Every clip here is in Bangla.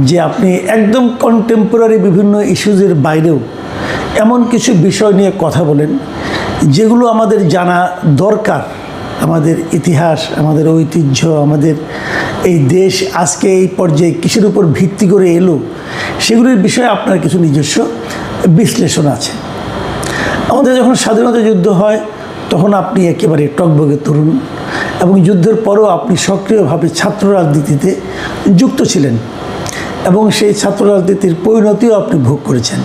যে আপনি একদম কন্টেম্পোরারি বিভিন্ন ইস্যুজের বাইরেও এমন কিছু বিষয় নিয়ে কথা বলেন যেগুলো আমাদের জানা দরকার। আমাদের ইতিহাস, আমাদের ঐতিহ্য, আমাদের এই দেশ আজকে এই পর্যায়ে কিসের উপর ভিত্তি করে এলো, সেগুলির বিষয়ে আপনার কিছু নিজস্ব বিশ্লেষণ আছে। আমাদের যখন স্বাধীনতা যুদ্ধ হয় তখন আপনি একেবারে টকবগে তরুণ, এবং যুদ্ধের পরও আপনি সক্রিয়ভাবে ছাত্র রাজনীতিতে যুক্ত ছিলেন, এবং সেই ছাত্র রাজনীতির পরিণতিও আপনি ভোগ করেছেন।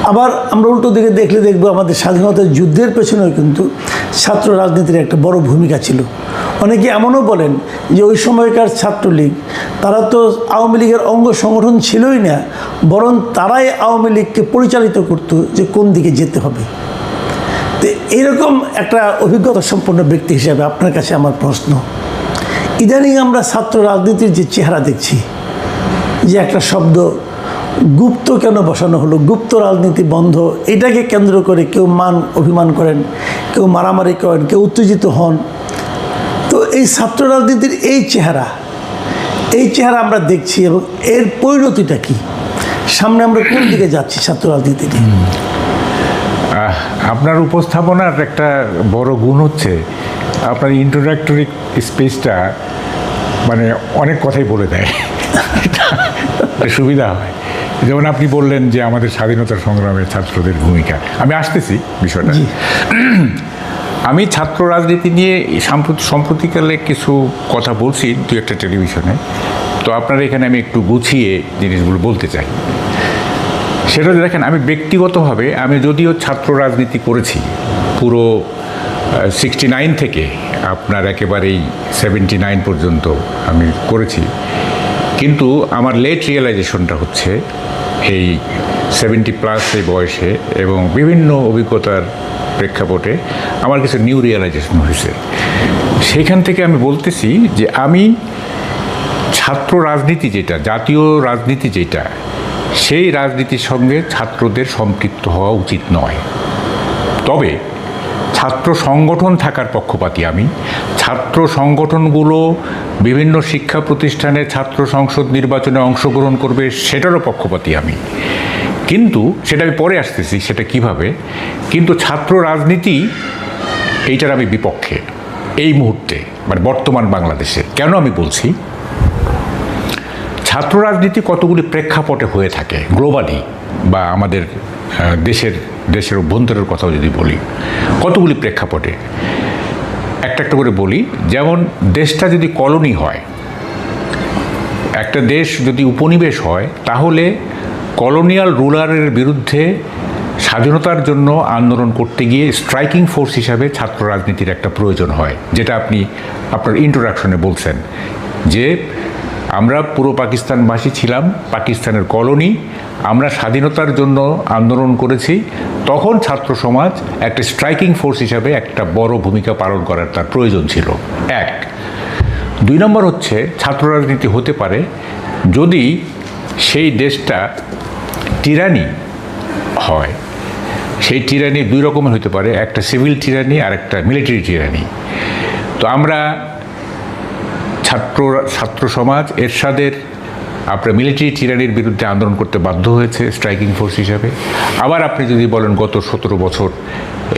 আবার আমরা উল্টো দিকে দেখলে দেখব আমাদের স্বাধীনতার যুদ্ধের পেছনেও কিন্তু ছাত্র রাজনীতির একটা বড় ভূমিকা ছিল। অনেকে এমনও বলেন যে ওই সময়কার ছাত্রলীগ, তারা তো আওয়ামী লীগের অঙ্গ সংগঠন ছিলই না, বরং তারাই আওয়ামী লীগকে পরিচালিত করতো যে কোন দিকে যেতে হবে। তো এইরকম একটা অভিজ্ঞতা সম্পন্ন ব্যক্তি হিসাবে আপনার কাছে আমার প্রশ্ন, ইদানিং আমরা ছাত্র রাজনীতির যে চেহারা দেখছি, যে একটা শব্দ গুপ্ত কেন বসানো হলো, গুপ্ত রাজনীতি বন্ধ, এটাকে কেন্দ্র করে কেউ মান অভিমান করেন, কেউ মারামারি করেন, কেউ উত্তেজিত হন। তো এই ছাত্র রাজনীতির এই চেহারা আমরা দেখছি, এবং এর পরিণতিটা কি, সামনে আমরা কোন দিকে যাচ্ছি ছাত্র রাজনীতি নিয়ে? আপনার উপস্থাপনার একটা বড় গুণ হচ্ছে আপনার ইন্ট্রোডাক্টরি স্পেসটা মানে অনেক কথাই বলে দেয়, সুবিধা হয়। যেমন আপনি বললেন যে আমাদের স্বাধীনতা সংগ্রামের ছাত্রদের ভূমিকা, আমি আসতেছি বিষয়টা। আমি ছাত্র রাজনীতি নিয়ে সম্প্রতিকালে কিছু কথা বলছি দু একটা টেলিভিশনে, তো আপনার এখানে আমি একটু গুছিয়ে জিনিসগুলো বলতে চাই। সেটা দেখেন, আমি ব্যক্তিগতভাবে আমি যদিও ছাত্র রাজনীতি করেছি পুরো 69 থেকে আপনার একেবারেই 79 পর্যন্ত আমি করেছি, কিন্তু আমার লেট রিয়েলাইজেশনটা হচ্ছে এই 70+ এই বয়সে এবং বিভিন্ন অভিজ্ঞতার প্রেক্ষাপটে আমার কিছু নিউ রিয়েলাইজেশন হয়েছে। সেখান থেকে আমি বলতেছি যে আমি ছাত্র রাজনীতি যেটা, জাতীয় রাজনীতি যেটা, সেই রাজনীতির সঙ্গে ছাত্রদের সম্পৃক্ত হওয়া উচিত নয়। তবে ছাত্র সংগঠন থাকার পক্ষপাতী আমি। ছাত্র সংগঠনগুলো বিভিন্ন শিক্ষা প্রতিষ্ঠানে ছাত্র সংসদ নির্বাচনে অংশগ্রহণ করবে, সেটারও পক্ষপাতী আমি। কিন্তু সেটা আমি পরে আসতেছি সেটা কিভাবে, কিন্তু ছাত্র রাজনীতি এইটার আমি বিপক্ষে এই মুহূর্তে, মানে বর্তমান বাংলাদেশে। কেন আমি বলছি, ছাত্র রাজনীতি কতগুলি প্রেক্ষাপটে হয়ে থাকে গ্লোবালি, বা আমাদের দেশের অভ্যন্তরের কথাও যদি বলি, কতগুলি প্রেক্ষাপটে একটা একটা করে বলি। যেমন দেশটা যদি কলোনি হয়, একটা দেশ যদি উপনিবেশ হয়, তাহলে কলোনিয়াল রুলারের বিরুদ্ধে স্বাধীনতার জন্য আন্দোলন করতে গিয়ে স্ট্রাইকিং ফোর্স হিসাবে ছাত্র রাজনীতির একটা প্রয়োজন হয়, যেটা আপনি আপনার ইন্ট্রোডাকশনে বলছেন যে আমরা পুরো পাকিস্তানবাসী ছিলাম, পাকিস্তানের কলোনি, আমরা স্বাধীনতার জন্য আন্দোলন করেছি, তখন ছাত্র সমাজ একটা স্ট্রাইকিং ফোর্স হিসাবে একটা বড় ভূমিকা পালন করার তার প্রয়োজন ছিল। এক। 2 নম্বর হচ্ছে, ছাত্র রাজনীতি হতে পারে যদি সেই দেশটা টিরানি হয়। সেই টিরানি 2 রকমের হতে পারে, একটা সিভিল টিরানি আর একটা মিলিটারি টিরানি। তো আমরা ছাত্র সমাজ এরশাদের আপনার মিলিটারি টিরানির বিরুদ্ধে আন্দোলন করতে বাধ্য হয়েছে স্ট্রাইকিং ফোর্স হিসাবে। আবার আপনি যদি বলেন গত 17 বছর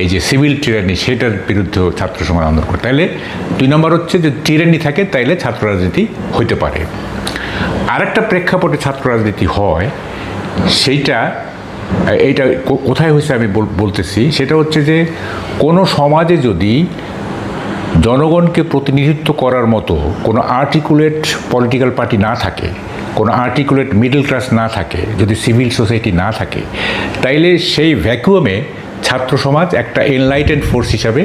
এই যে সিভিল টিরানি, সেটার বিরুদ্ধেও ছাত্র সমাজ আন্দোলন করে, তাইলে 2 নম্বর হচ্ছে যে টিরানি থাকে, তাইলে ছাত্র রাজনীতি হইতে পারে। আরেকটা প্রেক্ষাপটে ছাত্র রাজনীতি হয়, এইটা কোথায় হয়েছে আমি বলতেছি, সেটা হচ্ছে যে কোনো সমাজে যদি জনগণকে প্রতিনিধিত্ব করার মতো কোনো আর্টিকুলেট পলিটিক্যাল পার্টি না থাকে, কোনো আর্টিকুলেট মিডল ক্লাস না থাকে, যদি সিভিল সোসাইটি না থাকে, তাইলে সেই ভ্যাকুয়ামে ছাত্র সমাজ একটা এনলাইটেন্ড ফোর্স হিসাবে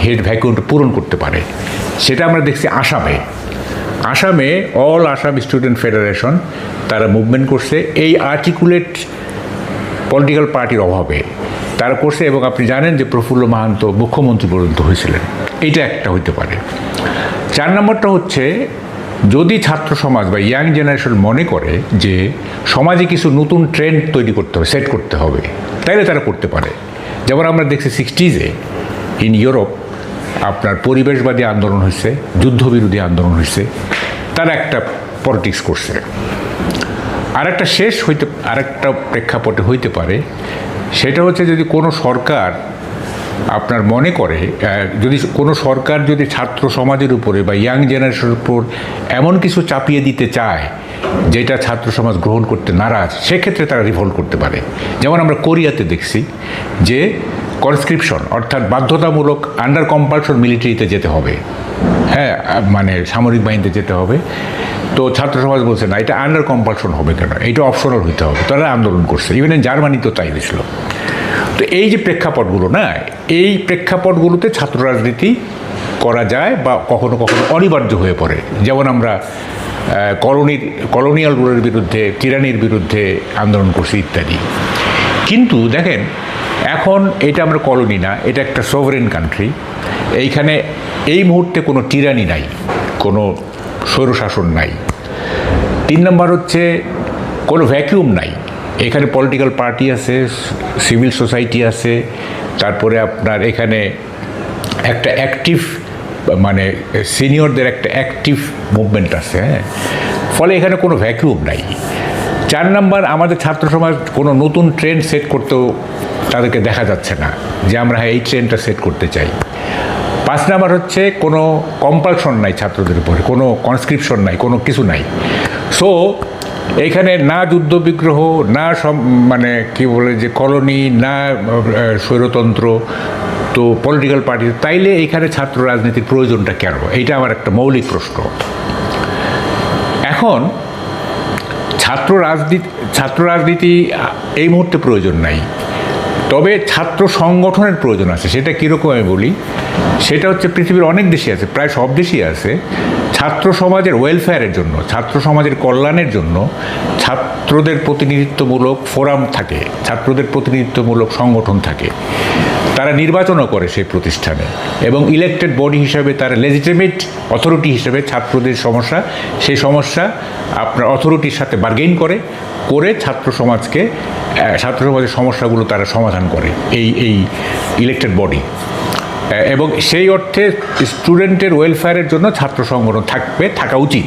হেড ভ্যাকুয়ামটা পূরণ করতে পারে। সেটা আমরা দেখছি আসামে অল আসাম স্টুডেন্ট ফেডারেশন তারা মুভমেন্ট করছে এই আর্টিকুলেট পলিটিক্যাল পার্টির অভাবে তারা করছে, এবং আপনি জানেন যে প্রফুল্ল মাহান্ত মুখ্যমন্ত্রী পর্যন্ত হয়েছিলেন। এইটা একটা হইতে পারে। 4 নম্বরটা হচ্ছে, যদি ছাত্র সমাজ বা ইয়াং জেনারেশন মনে করে যে সমাজে কিছু নতুন ট্রেন্ড তৈরি করতে হবে, সেট করতে হবে, তাইলে তারা করতে পারে। যেমন আমরা দেখছি 60s ইন ইউরোপ আপনার পরিবেশবাদী আন্দোলন হয়েছে, যুদ্ধবিরোধী আন্দোলন হয়েছে, তারা একটা পলিটিক্স করছে। আরেকটা প্রেক্ষাপটে হইতে পারে, সেটা হচ্ছে যদি কোনো সরকার আপনার মনে করে, যদি কোনো সরকার যদি ছাত্র সমাজের উপরে বা ইয়াং জেনারেশনের উপর এমন কিছু চাপিয়ে দিতে চায় যেটা ছাত্র সমাজ গ্রহণ করতে নারাজ, সেক্ষেত্রে তারা রিভল্ট করতে পারে। যেমন আমরা কোরিয়াতে দেখছি যে কনস্ক্রিপশন, অর্থাৎ বাধ্যতামূলক আন্ডার কম্পালশন মিলিটারিতে যেতে হবে, হ্যাঁ, মানে সামরিক বাহিনীতে যেতে হবে। তো ছাত্র সমাজ বলছে না, এটা আন্ডার কম্পালশন হবে কেন, এটা অপশনাল হইতে হবে। তারা আন্দোলন করছে, ইভেন জার্মানিতেও তাই হয়েছিল। তো এই যে প্রেক্ষাপটগুলো না, এই প্রেক্ষাপটগুলোতে ছাত্র রাজনীতি করা যায় বা কখনো কখনো অনিবার্য হয়ে পড়ে। যেমন আমরা কলোনিয়াল রুলের বিরুদ্ধে, টিরানির বিরুদ্ধে আন্দোলন করছি ইত্যাদি। কিন্তু দেখেন, এখন এটা আমরা কলোনি না, এটা একটা সভরেন কান্ট্রি। এইখানে এই মুহূর্তে কোনো টিরানি নাই, কোনো স্বৈরশাসন নাই। 3 নম্বর হচ্ছে কোনো ভ্যাকিউম নাই। এখানে পলিটিক্যাল পার্টি আছে, সিভিল সোসাইটি আছে, তারপরে আপনার এখানে একটা অ্যাক্টিভ, মানে সিনিয়রদের একটা অ্যাক্টিভ মুভমেন্ট আছে, হ্যাঁ। ফলে এখানে কোনো ভ্যাকিউম নাই। 4 নম্বর, আমাদের ছাত্র সমাজ কোনো নতুন ট্রেন্ড সেট করতেও তাদেরকে দেখা যাচ্ছে না যে আমরা এই ট্রেন্ডটা সেট করতে চাই। 5 নম্বর হচ্ছে কোনো কম্পালশন নাই ছাত্রদের উপরে, কোনো কনস্ক্রিপশন নাই, কোনো কিছু নাই। সো এখানে না যুদ্ধবিগ্রহ, না মানে কি বলে যে কলোনি, না স্বৈরতন্ত্র, তো পলিটিক্যাল পার্টি, তাইলে এখানে ছাত্র রাজনীতির প্রয়োজনটা কেন? এইটা আমার একটা মৌলিক প্রশ্ন। এখন ছাত্র রাজনীতি এই মুহূর্তে প্রয়োজন নাই, তবে ছাত্র সংগঠনের প্রয়োজন আছে। সেটা কীরকম আমি বলি, সেটা হচ্ছে পৃথিবীর অনেক দেশই আছে, প্রায় সব দেশই আছে, ছাত্র সমাজের ওয়েলফেয়ারের জন্য, ছাত্র সমাজের কল্যাণের জন্য ছাত্রদের প্রতিনিধিত্বমূলক ফোরাম থাকে, ছাত্রদের প্রতিনিধিত্বমূলক সংগঠন থাকে। তারা নির্বাচনও করে সেই প্রতিষ্ঠানে, এবং ইলেকটেড বডি হিসাবে তারা লেজিটিমেট অথরিটি হিসেবে ছাত্রদের সমস্যা, সেই সমস্যা আপনার অথরিটির সাথে বার্গেইন করে ছাত্র সমাজের সমস্যাগুলো তারা সমাধান করে এই ইলেকটেড বডি। এবং সেই অর্থে স্টুডেন্টের ওয়েলফেয়ারের জন্য ছাত্র সংগঠন থাকা উচিত।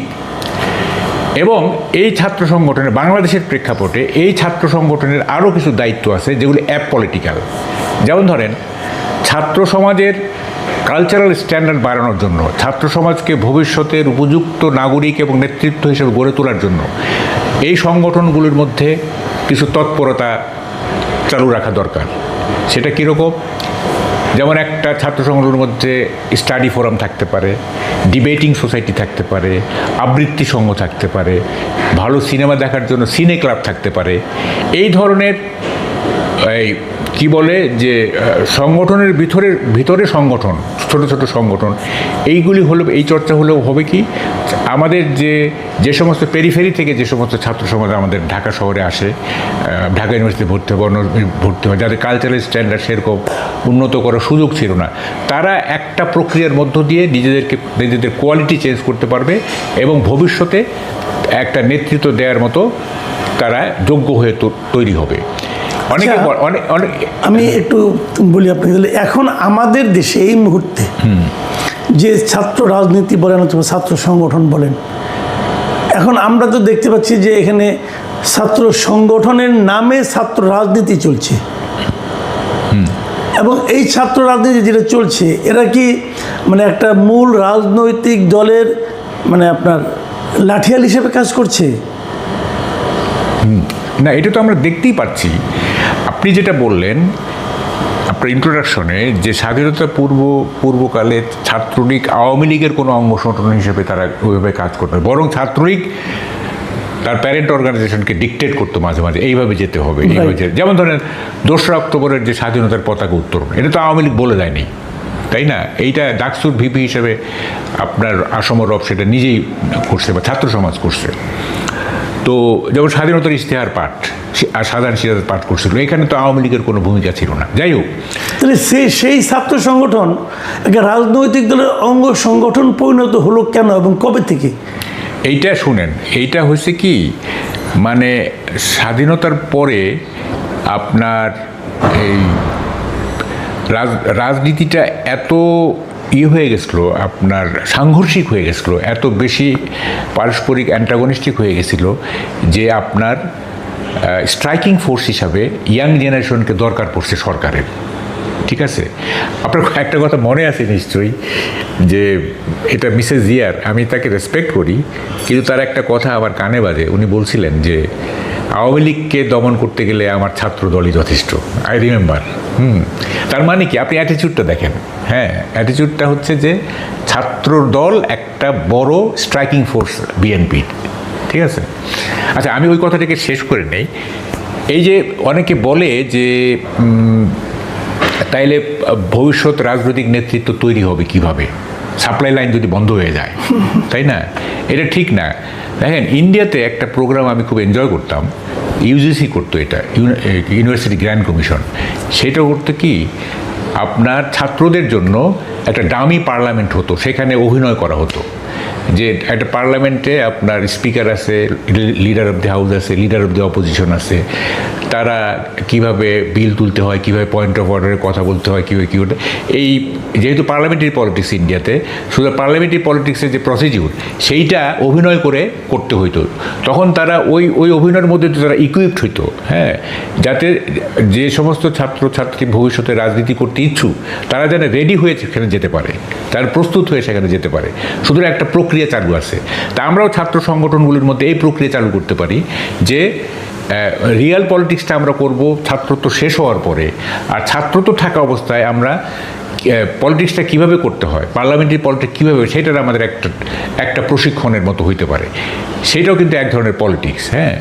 এবং এই ছাত্র সংগঠনের, বাংলাদেশের প্রেক্ষাপটে এই ছাত্র সংগঠনের আরও কিছু দায়িত্ব আছে যেগুলি অ্যাপলিটিক্যাল। যেমন ধরেন, ছাত্র সমাজের কালচারাল স্ট্যান্ডার্ড বাড়ানোর জন্য, ছাত্র সমাজকে ভবিষ্যতের উপযুক্ত নাগরিক এবং নেতৃত্ব হিসেবে গড়ে তোলার জন্য এই সংগঠনগুলির মধ্যে কিছু তৎপরতা চালু রাখা দরকার। সেটা কীরকম? যেমন একটা ছাত্র সংগঠনের মধ্যে স্টাডি ফোরাম থাকতে পারে, ডিবেটিং সোসাইটি থাকতে পারে, আবৃত্তি সংঘ থাকতে পারে, ভালো সিনেমা দেখার জন্য সিনে ক্লাব থাকতে পারে। এই ধরনের কি বলে যে সংগঠনের ভিতরে সংগঠন, ছোট ছোট সংগঠন, এইগুলি হলো, এই চর্চা হলেও হবে কি, আমাদের যে সমস্ত পেরিফেরি থেকে যে সমস্ত ছাত্র সমাজ আমাদের ঢাকা শহরে আসে, ঢাকা ইউনিভার্সিটি ভর্তি হয়, যাদের কালচারাল স্ট্যান্ডার্ড সেরকম উন্নত করার সুযোগ ছিল না, তারা একটা প্রক্রিয়ার মধ্য দিয়ে নিজেদের কোয়ালিটি চেঞ্জ করতে পারবে এবং ভবিষ্যতে একটা নেতৃত্ব দেওয়ার মতো তারা যোগ্য হয়ে তৈরি হবে। আমি একটু বলি আপনাকে, এখন আমাদের দেশে এই মুহূর্তে যে ছাত্র রাজনীতি বলেন অথবা ছাত্র সংগঠন বলেন, এখন আমরা তো দেখতে পাচ্ছি যে এখানে ছাত্র সংগঠনের নামে ছাত্র রাজনীতি চলছে। এবং এই ছাত্র রাজনীতি যেটা চলছে, এরা কি মানে একটা মূল রাজনৈতিক দলের মানে আপনার লাঠিয়াল হিসেবে কাজ করছে? না, এটা তো আমরা দেখতেই পাচ্ছি। আপনি যেটা বললেন আপনার ইন্ট্রোডাকশনে, যে স্বাধীনতা পূর্বকালে ছাত্রলীগ আওয়ামী লীগের কোনো অঙ্গ সংগঠন হিসেবে তারা ওইভাবে কাজ করতো, বরং ছাত্রলীগ তার প্যারেন্ট অর্গানাইজেশনকে ডিকটেট করতো মাঝে মাঝে, এইভাবে যেতে হবে, এইভাবে যেমন ধরেন 2রা অক্টোবরের যে স্বাধীনতার পতাকা উত্তোলন, এটা তো আওয়ামী লীগ বলে দেয়নি, তাই না? এইটা ডাকসুর ভিপি হিসেবে আপনার আসম রব সেটা নিজেই করছে বা ছাত্র সমাজ করছে। তো যেমন স্বাধীনতার ইশতেহার পাঠ আর সাধারণ সিরাজের পাঠ করছিল, এখানে তো আওয়ামী লীগের কোনো ভূমিকা ছিল না। যাই হোক, তাহলে সেই ছাত্র সংগঠন একটা রাজনৈতিক দলের অঙ্গ সংগঠন পরিণত হলো কেন এবং কবে থেকে? এইটা শুনেন, এইটা হয়েছে কি, মানে স্বাধীনতার পরে আপনার এই রাজনীতিটা এত হয়ে গেছিলো, আপনার সাংঘর্ষিক হয়ে গেছিলো, এত বেশি পারস্পরিক অ্যান্টাগনিস্টিক হয়ে গেছিলো যে আপনার স্ট্রাইকিং ফোর্স হিসাবে ইয়াং জেনারেশনকে দরকার পড়ছে সরকারের। ঠিক আছে, আপনার একটা কথা মনে আছে নিশ্চয়ই, যে এটা মিসেস জিয়ার, আমি তাকে রেসপেক্ট করি, কিন্তু তার একটা কথা আমার কানে বাজে। উনি বলছিলেন যে আওয়ামী লীগকে দমন করতে গেলে আমার ছাত্র দলই যথেষ্ট। I remember. তার মানে কি, আপনি অ্যাটিচিউডটা দেখেন। হ্যাঁ, অ্যাটিচিউডটা হচ্ছে যে ছাত্র দল একটা বড় স্ট্রাইকিং ফোর্স বিএনপি। ঠিক আছে, আচ্ছা আমি ওই কথাটাকে শেষ করে নেই। এই যে অনেকে বলে যে তাইলে ভবিষ্যৎ রাজনৈতিক নেতৃত্ব তৈরি হবে কিভাবে, সাপ্লাই লাইন যদি বন্ধ হয়ে যায়, তাই না? এটা ঠিক না। দেখেন, ইন্ডিয়াতে একটা প্রোগ্রাম আমি খুব এনজয় করতাম, ইউজিসি করতো, এটা ইউনিভার্সিটি গ্র্যান্ড কমিশন। সেটা করতে কি, আপনার ছাত্রদের জন্য একটা ডামি পার্লামেন্ট হতো, সেখানে অভিনয় করা হতো যে একটা পার্লামেন্টে আপনার স্পিকার আছে, লিডার অফ দি হাউস আছে, লিডার অফ দি অপোজিশন আছে, তারা কিভাবে বিল তুলতে হয়, কিভাবে পয়েন্ট অফ অর্ডারে কথা বলতে হয়, কীভাবে কী করতে, এই যেহেতু পার্লামেন্টারি পলিটিক্স ইন্ডিয়াতে, শুধু পার্লামেন্টারি পলিটিক্সের যে প্রসিডিউর সেইটা অভিনয় করে করতে হইতো। তখন তারা ওই অভিনয়ের মধ্যে তারা ইকুইপড হইতো, হ্যাঁ, যাতে যে সমস্ত ছাত্রছাত্রী ভবিষ্যতে রাজনীতি করতে ইচ্ছুক তারা যেন রেডি হয়ে সেখানে যেতে পারে, তারা প্রস্তুত হয়ে সেখানে যেতে পারে। শুধু একটা প্রক্রিয়া চালু আছে। তা আমরাও ছাত্র সংগঠনগুলির মধ্যে এই প্রক্রিয়া চালু করতে পারি যে রিয়াল পলিটিক্সটা আমরা করব ছাত্রত্ব শেষ হওয়ার পরে, আর ছাত্রত্ব থাকা অবস্থায় আমরা পলিটিক্সটা কীভাবে করতে হয়, পার্লামেন্টারি পলিটিক্স কীভাবে, সেটার আমাদের একটা প্রশিক্ষণের মতো হইতে পারে। সেটাও কিন্তু এক ধরনের পলিটিক্স। হ্যাঁ,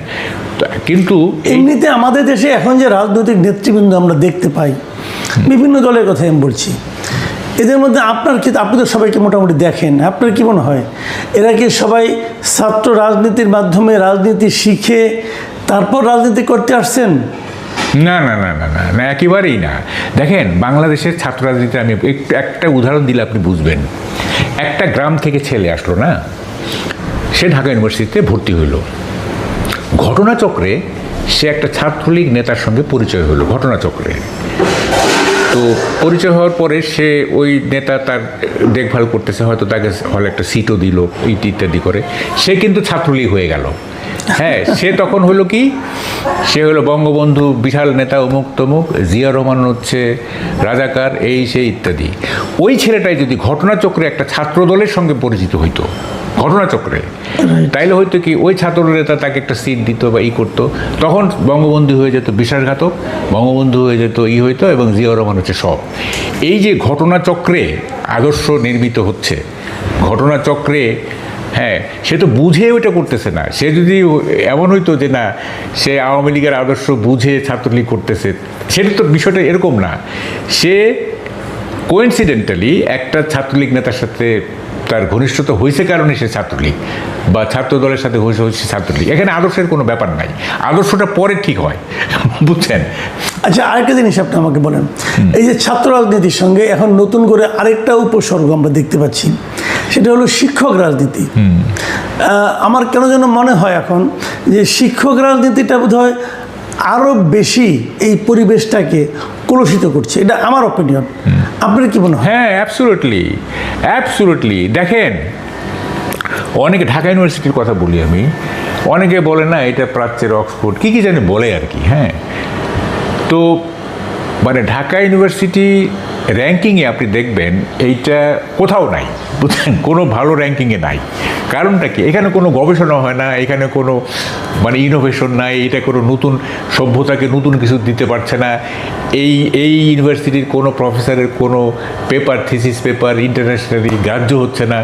কিন্তু এমনিতে আমাদের দেশে এখন যে রাজনৈতিক নেতৃবৃন্দ আমরা দেখতে পাই, বিভিন্ন দলের কথা আমি বলছি, এদের মধ্যে আপনি তো সবাইকে মোটামুটি দেখেন, আপনার কি মনে হয় এরা কি সবাই ছাত্র রাজনীতির মাধ্যমে রাজনীতি শিখে তারপর রাজনীতি করতে আসছেন? না না না না না না, একেবারেই না। দেখেন, বাংলাদেশের ছাত্র রাজনীতি আমি একটা উদাহরণ দিলে আপনি বুঝবেন। একটা গ্রাম থেকে ছেলে আসলো না, সে ঢাকা ইউনিভার্সিটিতে ভর্তি হইল। ঘটনাচক্রে সে একটা ছাত্রলীগ নেতার সঙ্গে পরিচয় হলো, ঘটনাচক্রে। তো পরিচয় হওয়ার পরে সে ওই নেতা তার দেখভাল করতেছে, হয়তো তাকে হলে একটা সিটও দিল, ইত্যাদি করে সে কিন্তু ছাত্রলীগ হয়ে গেল। হ্যাঁ, সে তখন হলো কি, সে হলো বঙ্গবন্ধু বিশাল নেতা, অমুক তমুক, জিয়া রহমান হচ্ছে রাজাকার, এই সেই ইত্যাদি। ওই ছেলেটাই যদি ঘটনাচক্রে একটা ছাত্র দলের সঙ্গে পরিচিত হইতো, ঘটনাচক্রে, তাইলে হয়তো কি ওই ছাত্র নেতা তাকে একটা সিট দিত বা করতো, তখন বঙ্গবন্ধু হয়ে যেত বিশ্বাসঘাতক, বঙ্গবন্ধু হয়ে যেত হইতো, এবং জিয়া রহমান হচ্ছে সব। এই যে ঘটনাচক্রে আদর্শ নির্মিত হচ্ছে, ঘটনাচক্রে, হ্যাঁ, সে তো বুঝে ওইটা করতেছে না। সে যদি এমন হইতো যে না, সে আওয়ামী লীগের আদর্শ বুঝে ছাত্রলীগ করতেছে, সেটা তো বিষয়টা এরকম না। সে কোইন্সিডেন্টালি একটা ছাত্রলীগ নেতার সাথে তার ঘনিষ্ঠতা হয়েছে কারণে সে ছাত্রলীগ, বা ছাত্র দলের সাথে হয়েছে ছাত্রলীগ। এখানে আদর্শের কোনো ব্যাপার নাই, আদর্শটা পরে ঠিক হয়, বুঝছেন? আচ্ছা, আরেকটা জিনিস আপনি আমাকে বলেন, এই যে ছাত্র রাজনীতির সঙ্গে এখন নতুন করে আরেকটা উপসর্গ আমরা দেখতে পাচ্ছি, সেটা হলো শিক্ষক রাজনীতি। আমার কেন যেন মনে হয় এখন যে শিক্ষক রাজনীতিটা বোধহয় আরও বেশি এই পরিবেশটাকে কলুষিত করছে, এটা আমার অপিনিয়ন। আপনার কি মনে হয়? হ্যাঁ, অ্যাবসুলুটলি, অ্যাবসুলুটলি। দেখেন, অনেকে ঢাকা ইউনিভার্সিটির কথা বলি আমি, অনেকে বলে না এটা প্রাচ্যের অক্সফোর্ড, কী কী জানি বলে আর কি। হ্যাঁ, তো মানে ঢাকা ইউনিভার্সিটি র্যাঙ্কিংয়ে আপনি দেখবেন এইটা কোথাও নাই, বুঝছেন, কোনো ভালো র্যাঙ্কিংয়ে নাই। কারণটা কি? এখানে কোনো গবেষণা হয় না, এখানে কোনো মানে ইনোভেশন নাই, এটা কোনো নতুন সভ্যতাকে নতুন কিছু দিতে পারছে না। এই ইউনিভার্সিটির কোনো প্রফেসরের কোনো পেপার, থিসিস পেপার ইন্টারন্যাশনালি গ্রাহ্য হচ্ছে না,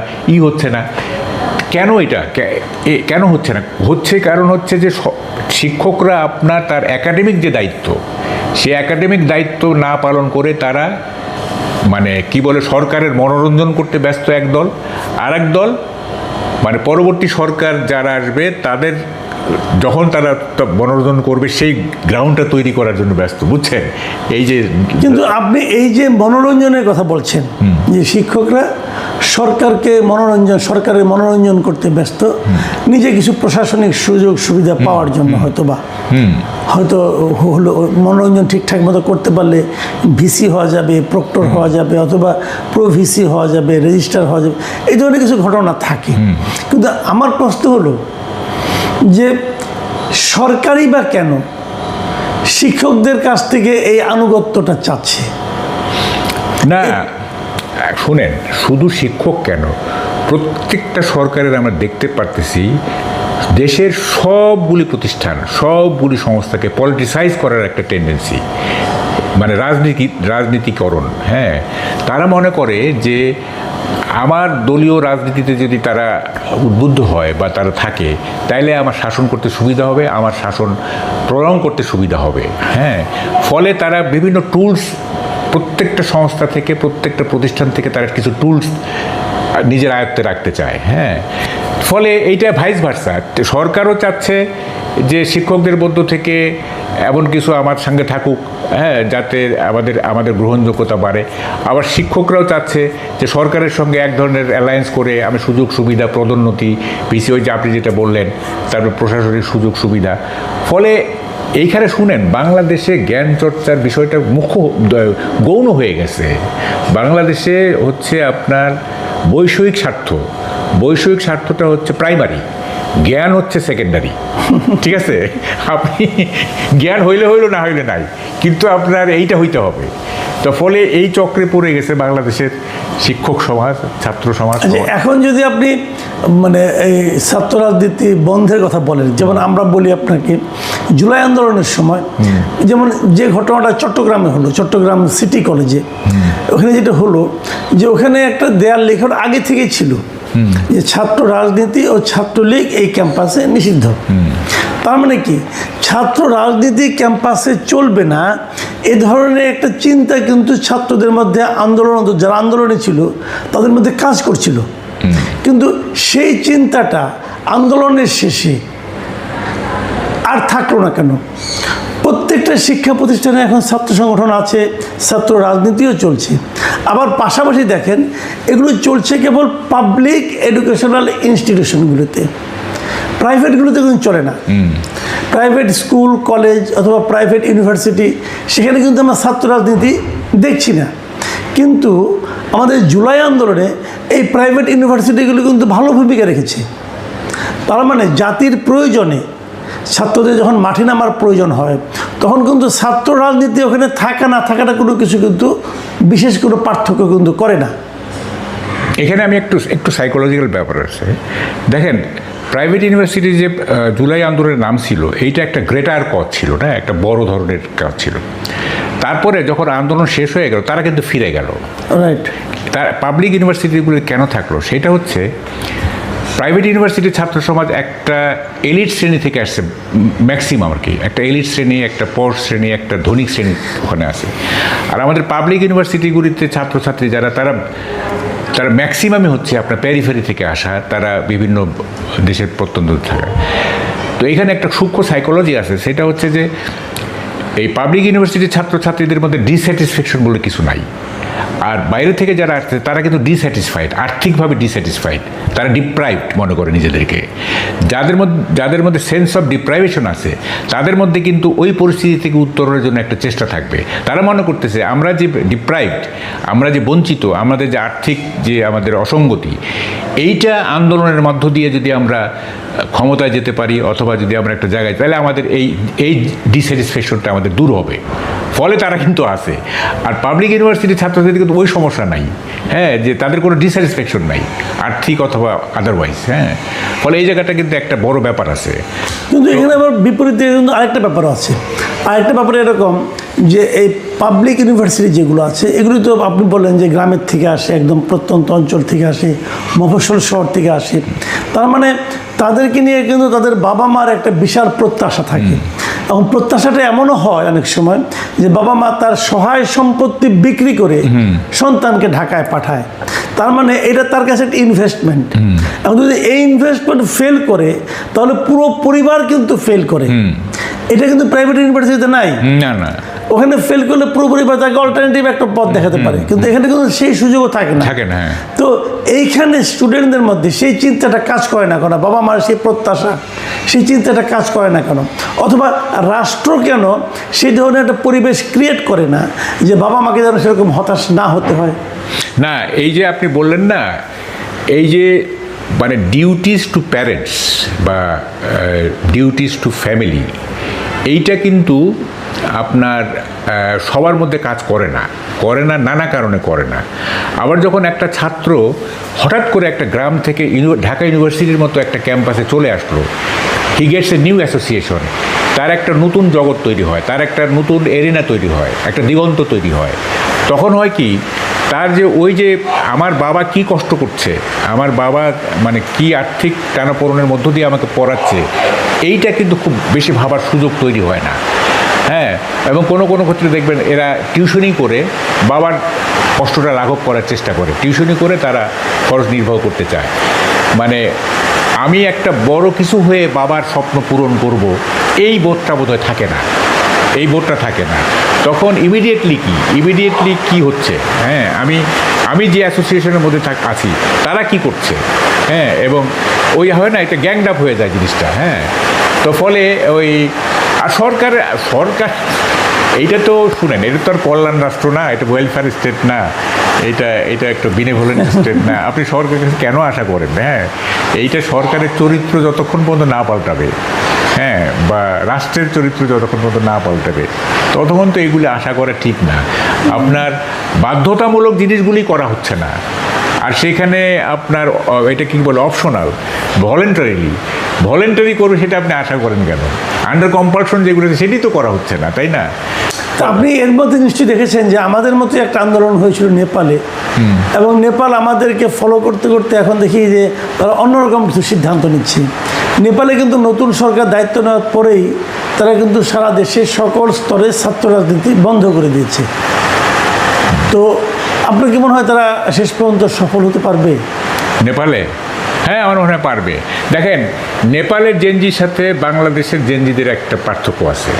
হচ্ছে না। কেন এটা কেন হচ্ছে না? হচ্ছে কারণ হচ্ছে যে শিক্ষকরা আপনার তার একাডেমিক যে দায়িত্ব, সে একাডেমিক দায়িত্ব না পালন করে তারা মানে কি বলে, সরকারের মনোরঞ্জন করতে ব্যস্ত এক দল, আর এক দল মানে পরবর্তী সরকার যারা আসবে তাদের যখন তারা মনোরঞ্জন করবে সেই গ্রাউন্ডটা তৈরি করার জন্য ব্যস্ত, বুঝছেন? এই যে কিন্তু আপনি এই যে মনোরঞ্জনের কথা বলছেন, যে শিক্ষকরা সরকারের মনোরঞ্জন করতে ব্যস্ত, নিজে কিছু প্রশাসনিক সুযোগ সুবিধা পাওয়ার জন্য হয়তো হলো মনোরঞ্জন ঠিকঠাক মতো করতে পারলে ভিসি হওয়া যাবে, প্রক্টর হওয়া যাবে, অথবা প্রো ভিসি হওয়া যাবে, রেজিস্ট্রার হওয়া যাবে, এই ধরনের কিছু ঘটনা থাকে। কিন্তু আমার প্রশ্ন হলো যে সরকারই বা কেন শিক্ষকদের কাছ থেকে এই আনুগত্যটা চাচ্ছে? না, শুনেন, শুধু শিক্ষক কেন, প্রত্যেকটা সরকারের আমরা দেখতে পারতেছি দেশের সবগুলি প্রতিষ্ঠান, সবগুলি সংস্থাকে পলিটিসাইজ করার একটা টেন্ডেন্সি, মানে রাজনীতিকরণ। হ্যাঁ, তারা মনে করে যে আমার দলীয় রাজনীতিতে যদি তারা উদ্বুদ্ধ হয় বা তারা থাকে, তাইলে আমার শাসন করতে সুবিধা হবে, আমার শাসন প্রলং করতে সুবিধা হবে। হ্যাঁ, ফলে তারা বিভিন্ন টুলস, প্রত্যেকটা সংস্থা থেকে, প্রত্যেকটা প্রতিষ্ঠান থেকে তারা কিছু টুলস নিজের আয়ত্তে রাখতে চায়। হ্যাঁ, ফলে এইটা ভাইস ভার্সা, সরকারও চাচ্ছে যে শিক্ষকদের মধ্য থেকে এমন কিছু আমার সঙ্গে থাকুক, হ্যাঁ, যাতে আমাদের গ্রহণযোগ্যতা বাড়ে। আবার শিক্ষকরাও চাচ্ছে যে সরকারের সঙ্গে এক ধরনের অ্যালায়েন্স করে আমি সুযোগ সুবিধা, পদোন্নতি, পিসি, ওই যে আপনি যেটা বললেন, তারপর প্রশাসনিক সুযোগ সুবিধা। ফলে এইখানে শুনেন, বাংলাদেশে জ্ঞান চর্চার বিষয়টা গৌণ হয়ে গেছে। বাংলাদেশে হচ্ছে আপনার বৈষয়িক স্বার্থটা হচ্ছে প্রাইমারি, জ্ঞান হচ্ছে সেকেন্ডারি। ঠিক আছে, আপনি জ্ঞান হইলে না হইলে নাই, কিন্তু আপনার এইটা হইতে হবে। তো ফলে এই চক্রে পড়ে গেছে বাংলাদেশের শিক্ষক সমাজ, ছাত্র সমাজ। এখন যদি আপনি মানে এই ছাত্র রাজনীতি বন্ধের কথা বলেন, যেমন আমরা বলি আপনাকে জুলাই আন্দোলনের সময় যেমন যে ঘটনাটা চট্টগ্রামে হলো, চট্টগ্রাম সিটি কলেজে, ওখানে যেটা হলো যে ওখানে একটা দেয়াল লেখার আগে থেকেই ছিল যে ছাত্র রাজনীতি ও ছাত্রলীগ এই ক্যাম্পাসে নিষিদ্ধ। তার মানে কি, ছাত্র রাজনীতি ক্যাম্পাসে চলবে না, এ ধরনের একটা চিন্তা কিন্তু ছাত্রদের মধ্যে, যারা আন্দোলনে ছিল তাদের মধ্যে কাজ করছিল। কিন্তু সেই চিন্তাটা আন্দোলনের শেষে আর থাকলো না কেন? প্রত্যেকটা শিক্ষা প্রতিষ্ঠানে এখন ছাত্র সংগঠন আছে, ছাত্র রাজনীতিও চলছে। আবার পাশাপাশি দেখেন, এগুলো চলছে কেবল পাবলিক এডুকেশনাল ইনস্টিটিউশনগুলোতে, প্রাইভেটগুলোতে কিন্তু চলে না। প্রাইভেট স্কুল, কলেজ অথবা প্রাইভেট ইউনিভার্সিটি, সেখানে কিন্তু আমরা ছাত্র রাজনীতি দেখছি না। কিন্তু আমাদের জুলাই আন্দোলনে এই প্রাইভেট ইউনিভার্সিটিগুলো কিন্তু ভালো ভূমিকা রেখেছে। তার মানে জাতির প্রয়োজনে ছাত্রদের যখন মাঠে নামার প্রয়োজন হয়, তখন কিন্তু ছাত্র রাজনীতি ওখানে থাকা না থাকাটা কোনো কিছু কিন্তু বিশেষ কোনো পার্থক্য কিন্তু করে না। এখানে আমি একটু সাইকোলজিক্যাল ব্যাপার আছে। দেখেন, প্রাইভেট ইউনিভার্সিটির যে জুলাই আন্দোলনের নাম ছিল, এইটা একটা গ্রেটার কজ ছিল, না একটা বড় ধরনের কাজ ছিল। তারপরে যখন আন্দোলন শেষ হয়ে গেল, তারা কিন্তু ফিরে গেল। রাইট। তার পাবলিক ইউনিভার্সিটিগুলো কেন থাকলো? সেটা হচ্ছে প্রাইভেট ইউনিভার্সিটির ছাত্র সমাজ একটা এলিট শ্রেণী থেকে আসছে, ম্যাক্সিমাম আর কি, একটা এলিট শ্রেণী, একটা পশ শ্রেণী, একটা ধনিক শ্রেণী ওখানে আছে। আর আমাদের পাবলিক ইউনিভার্সিটিগুলিতে ছাত্রছাত্রী যারা, তারা ম্যাক্সিমামই হচ্ছে আপনার পেরিফেরি থেকে আসা, তারা বিভিন্ন দেশের প্রত্যন্ত থাকা। তো এখানে একটা সূক্ষ্ম সাইকোলজি আছে, সেটা হচ্ছে যে এই পাবলিক ইউনিভার্সিটির ছাত্রছাত্রীদের মধ্যে ডিস্যাটিসফ্যাকশন বলে কিছু নাই। আর বাইরে থেকে যারা আসছে তারা কিন্তু ডিস্যাটিসফাইড, আর্থিকভাবে ডিস্যাটিসফাইড, তারা ডিপ্রাইভড মনে করে নিজেদেরকে। যাদের মধ্যে সেন্স অফ ডিপ্রাইভেশন আছে, তাদের মধ্যে কিন্তু ওই পরিস্থিতি থেকে উত্তরণের জন্য একটা চেষ্টা থাকবে। তারা মনে করতেছে আমরা যে ডিপ্রাইভড, আমরা যে বঞ্চিত, আমাদের যে আর্থিক যে আমাদের অসঙ্গতি, এইটা আন্দোলনের মধ্য দিয়ে যদি আমরা ক্ষমতায় যেতে পারি, অথবা যদি আমরা একটা জায়গায়, তাহলে আমাদের এই ডিস্যাটিসফ্যাকশনটা আমাদের দূর হবে। ফলে তারা কিন্তু আসে। আর পাবলিক ইউনিভার্সিটির ছাত্রছাত্রী কিন্তু ওই সমস্যা নাই, হ্যাঁ, যে তাদের কোনো ডিস্যাটিসফ্যাকশন নাই আর্থিক অথবা আদারওয়াইজ। হ্যাঁ, ফলে এই জায়গাটা কিন্তু একটা বড় ব্যাপার আছে। কিন্তু এখানে আবার বিপরীতে কিন্তু আরেকটা ব্যাপার আছে। আরেকটা ব্যাপার এরকম যে এই পাবলিক ইউনিভার্সিটি যেগুলো আছে, এগুলি তো আপনি বললেন যে গ্রামের থেকে আসে, একদম প্রত্যন্ত অঞ্চল থেকে আসে, মফস্বল শহর থেকে আসে। তার মানে তাদেরকে নিয়ে কিন্তু তাদের বাবা মার একটা বিশাল প্রত্যাশা থাকে এবং প্রত্যাশাটা এমনও হয় অনেক সময় যে বাবা মা তার সহায় সম্পত্তি বিক্রি করে সন্তানকে ঢাকায় পাঠায়, তার মানে এটা তার কাছে একটা ইনভেস্টমেন্ট। এখন যদি এই ইনভেস্টমেন্ট ফেল করে তাহলে পুরো পরিবার কিন্তু ফেল করে। এটা কিন্তু প্রাইভেট ইউনিভার্সিটিতে নাই। না না, ওখানে ফেল করলে পুরো পরিবার তাকে অল্টারনেটিভ একটা পথ দেখাতে পারে, কিন্তু এখানে কিন্তু সেই সুযোগও থাকে না। তো এইখানে স্টুডেন্টদের মধ্যে সেই চিন্তাটা কাজ করে না কেন, বাবা মার সেই প্রত্যাশা সেই চিন্তাটা কাজ করে না কেন, অথবা রাষ্ট্র কেন সেই ধরনের একটা পরিবেশ ক্রিয়েট করে না যে বাবা মাকে যেন সেরকম হতাশ না হতে হয়? না, এই যে আপনি বললেন না, এই যে মানে ডিউটিস টু প্যারেন্টস বা ডিউটিস টু ফ্যামিলি, এইটা কিন্তু আপনার সবার মধ্যে কাজ করে না, নানা কারণে করে না। আবার যখন একটা ছাত্র হঠাৎ করে একটা গ্রাম থেকে ঢাকা ইউনিভার্সিটির মতো একটা ক্যাম্পাসে চলে আসলো, he gets a new association, তার একটা নতুন জগৎ তৈরি হয়, তার একটা নতুন এরিনা তৈরি হয়, একটা দিগন্ত তৈরি হয়। তখন হয় কি, তার যে ওই যে আমার বাবা কি কষ্ট করছে, আমার বাবা মানে কি আর্থিক টানাপোড়েনের মধ্য দিয়ে আমাকে পড়াচ্ছে, এইটা কিন্তু খুব বেশি ভাবার সুযোগ তৈরি হয় না। হ্যাঁ, এবং কোনো কোনো ক্ষেত্রে দেখবেন এরা টিউশনি করে বাবার কষ্টটা লাঘব করার চেষ্টা করে, টিউশনি করে তারা খরচ নির্বাহ করতে চায়। মানে আমি একটা বড় কিছু হয়ে বাবার স্বপ্ন পূরণ করব, এই বোধটা বোধহয় থাকে না, এই বোধটা থাকে না। তখন ইমিডিয়েটলি কি হচ্ছে, হ্যাঁ, আমি যে অ্যাসোসিয়েশনের মধ্যে আছি তারা কি করছে, হ্যাঁ, এবং ওই হয় না, এটা গ্যাংড আপ হয়ে যায় জিনিসটা। হ্যাঁ, তো ফলে ওই আর সরকার এইটা তো শুনেন, এটা তো আর কল্যাণ রাষ্ট্র না, এটা ওয়েলফেয়ার স্টেট না, এটা একটা বিনেভোলেন্ট স্টেট না। আপনি সরকারের কাছে কেন আশা করেন? হ্যাঁ, এইটা সরকারের চরিত্র যতক্ষণ পর্যন্ত না পাল্টাবে, হ্যাঁ, বা রাষ্ট্রের চরিত্র যতক্ষণ পর্যন্ত না পাল্টাবে, ততক্ষণ তো এগুলি আশা করা ঠিক না। আপনার বাধ্যতামূলক জিনিসগুলি করা হচ্ছে না, আর সেখানে আপনার এটা কী বলে অপশনাল, ভলেন্টারি করবে, সেটা আপনি আশা করেন কেন? আন্ডার কম্পালশন যেগুলো সেটি তো করা হচ্ছে না, তাই না? আপনি এর মধ্যে নিশ্চয়ই দেখেছেন যে আমাদের মতো একটা আন্দোলন হয়েছিল নেপালে, এবং নেপাল আমাদেরকে ফলো করতে করতে এখন দেখি যে তারা অন্যরকম কিছু সিদ্ধান্ত নিচ্ছে। নেপালে কিন্তু নতুন সরকার দায়িত্ব নেওয়ার পরেই তারা কিন্তু সারা দেশের সকল স্তরে ছাত্র রাজনীতি বন্ধ করে দিয়েছে। তো আপনার কি মনে হয় তারা শেষ পর্যন্ত সফল হতে পারবে নেপালে? হ্যাঁ, আমার মনে হয় পারবে। দেখেন, নেপালের জেনজির সাথে বাংলাদেশের জেনজিদের একটা পার্থক্য আছে।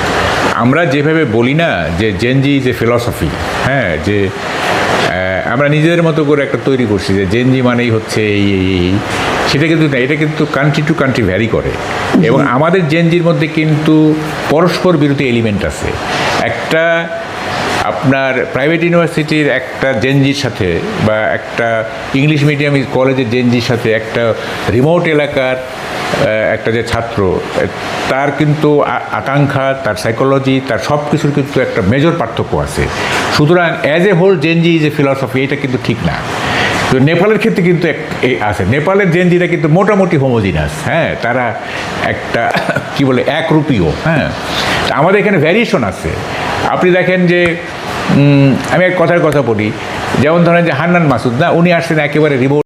আমরা যেভাবে বলি না যে জেনজি ইজ এ ফিলসফি, হ্যাঁ, যে আমরা নিজেদের মতো করে একটা তৈরি করছি যে জেনজি মানেই হচ্ছে এই, সেটা কিন্তু না, এটা কিন্তু কান্ট্রি টু কান্ট্রি ভ্যারি করে। এবং আমাদের জেনজির মধ্যে কিন্তু পরস্পর বিরোধী এলিমেন্ট আছে। একটা আপনার প্রাইভেট ইউনিভার্সিটির একটা জেনজির সাথে বা একটা ইংলিশ মিডিয়াম কলেজের জেনজির সাথে একটা রিমোট এলাকার একটা যে ছাত্র, তার কিন্তু আকাঙ্ক্ষা, তার সাইকোলজি, তার সব কিছুর কিন্তু একটা মেজর পার্থক্য আছে। সুতরাং as a whole Gen Z is a philosophy, এটা কিন্তু ঠিক না। তো নেপালের ক্ষেত্রে কিন্তু আছে, নেপালের জেনজিরা কিন্তু মোটামুটি হোমোজিনাস, হ্যাঁ, তারা একটা কি বলে একরূপীয়। হ্যাঁ, আমাদের এখানে ভ্যারিয়েশন আছে। আপনি দেখেন যে আমি এক কথার কথা বলি, যেমন ধরেন যে হান্নান মাসুদ না, উনি আসছেন একেবারে রিমোট